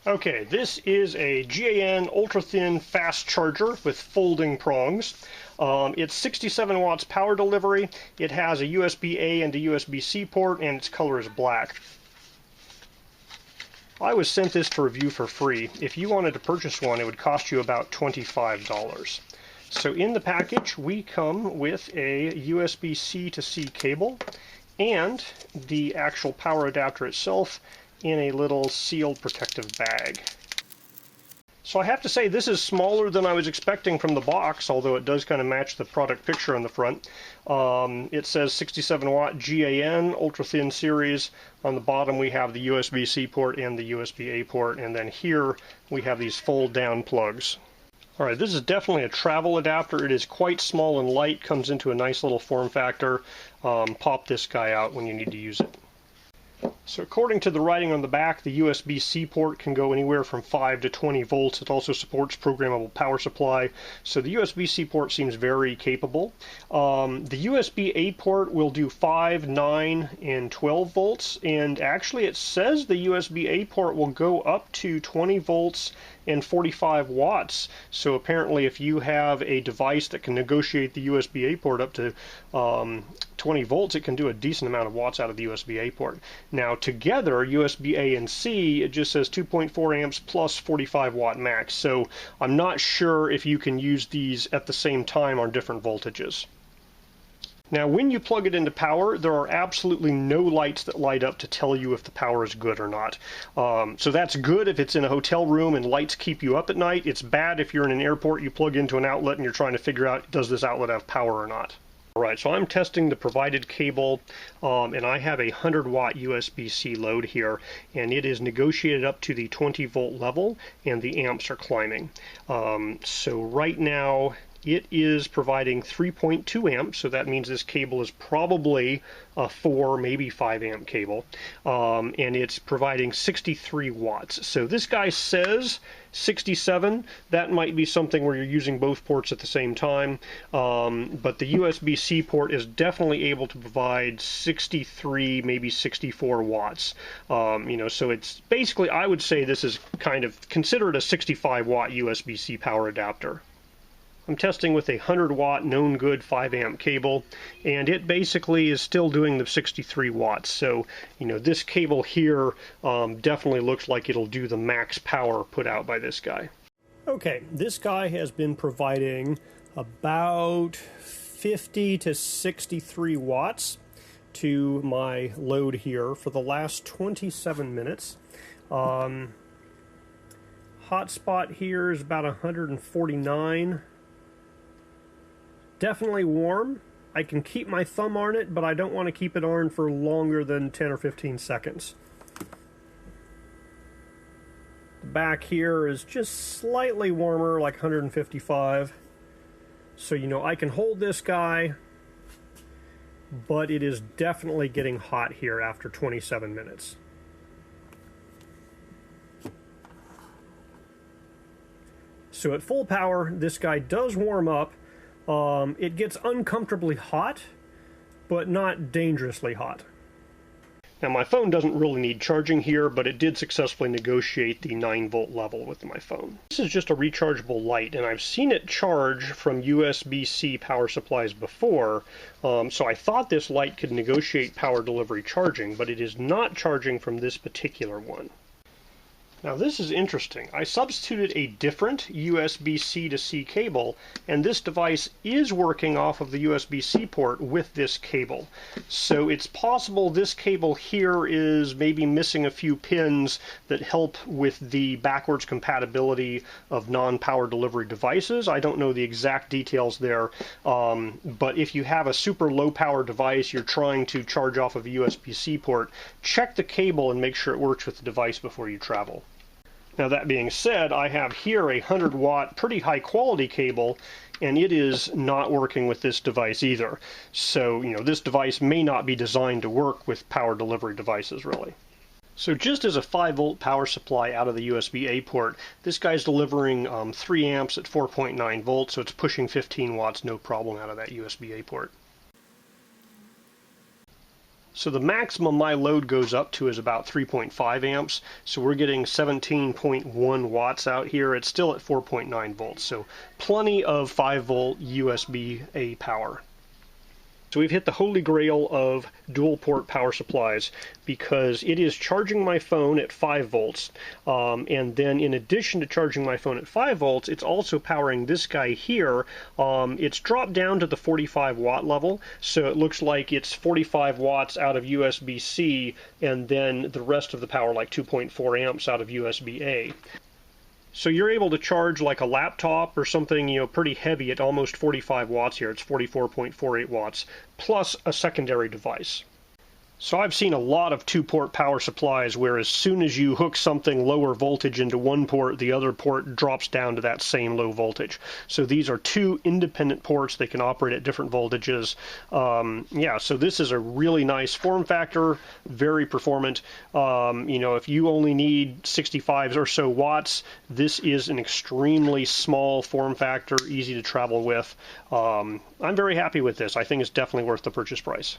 Okay, this is a GaN ultra-thin fast charger with folding prongs. It's 67 watts power delivery. It has a USB-A and a USB-C port, and its color is black. I was sent this to review for free. If you wanted to purchase one, it would cost you about $25. So in the package, we come with a USB-C to C cable and the actual power adapter itself in a little sealed protective bag. So I have to say this is smaller than I was expecting from the box, although it does kind of match the product picture on the front. It says 67 watt GaN ultra thin series. On the bottom we have the USB-C port and the USB-A port, and then here we have these fold down plugs. Alright, this is definitely a travel adapter. It is quite small and light, comes into a nice little form factor. Pop this guy out when you need to use it. So according to the writing on the back, the USB-C port can go anywhere from 5 to 20 volts. It also supports programmable power supply. So the USB-C port seems very capable. The USB-A port will do 5, 9, and 12 volts. And actually it says the USB-A port will go up to 20 volts and 45 watts. So apparently if you have a device that can negotiate the USB-A port up to 20 volts, it can do a decent amount of watts out of the USB-A port. Now together, USB-A and C, it just says 2.4 amps plus 45 watt max. So I'm not sure if you can use these at the same time on different voltages. Now when you plug it into power, there are absolutely no lights that light up to tell you if the power is good or not. So that's good if it's in a hotel room and lights keep you up at night. It's bad if you're in an airport, you plug into an outlet and you're trying to figure out, does this outlet have power or not? Alright, so I'm testing the provided cable, and I have a 100 watt USB-C load here, and it is negotiated up to the 20 volt level, and the amps are climbing. So right now it is providing 3.2 amps, so that means this cable is probably a 4, maybe 5 amp cable, and it's providing 63 watts. So this guy says 67. That might be something where you're using both ports at the same time, but the USB-C port is definitely able to provide 63, maybe 64 watts. So it's basically, I would say this is kind of considered a 65 watt USB-C power adapter. I'm testing with a 100 watt known good 5 amp cable, and it basically is still doing the 63 watts. So, this cable here definitely looks like it'll do the max power put out by this guy. Okay, this guy has been providing about 50 to 63 watts to my load here for the last 27 minutes. Hotspot here is about 149. Definitely warm. I can keep my thumb on it, but I don't want to keep it on for longer than 10 or 15 seconds. The back here is just slightly warmer, like 155. So, I can hold this guy, but it is definitely getting hot here after 27 minutes. So at full power, this guy does warm up. It gets uncomfortably hot, but not dangerously hot. Now my phone doesn't really need charging here, but it did successfully negotiate the 9 volt level with my phone. This is just a rechargeable light, and I've seen it charge from USB-C power supplies before, so I thought this light could negotiate power delivery charging, but it is not charging from this particular one. Now this is interesting. I substituted a different USB-C to C cable, and this device is working off of the USB-C port with this cable. So it's possible this cable here is maybe missing a few pins that help with the backwards compatibility of non-power delivery devices. I don't know the exact details there, but if you have a super low power device, you're trying to charge off of a USB-C port, check the cable and make sure it works with the device before you travel. Now that being said, I have here a 100 watt pretty high quality cable, and it is not working with this device either. So, this device may not be designed to work with power delivery devices really. So just as a 5 volt power supply out of the USB-A port, this guy's delivering 3 amps at 4.9 volts, so it's pushing 15 watts no problem out of that USB-A port. So the maximum my load goes up to is about 3.5 amps. So we're getting 17.1 watts out here. It's still at 4.9 volts. So plenty of 5-volt USB-A power. So we've hit the holy grail of dual port power supplies because it is charging my phone at 5 volts. And then in addition to charging my phone at 5 volts, it's also powering this guy here. It's dropped down to the 45 watt level. So it looks like it's 45 watts out of USB-C and then the rest of the power, like 2.4 amps out of USB-A. So you're able to charge like a laptop or something, you know, pretty heavy at almost 45 watts here. It's 44.48 watts, plus a secondary device. So I've seen a lot of two-port power supplies where as soon as you hook something lower voltage into one port, the other port drops down to that same low voltage. So these are two independent ports. They can operate at different voltages. Yeah, so this is a really nice form factor, very performant. You know, if you only need 65 or so watts, this is an extremely small form factor, easy to travel with. I'm very happy with this. I think it's definitely worth the purchase price.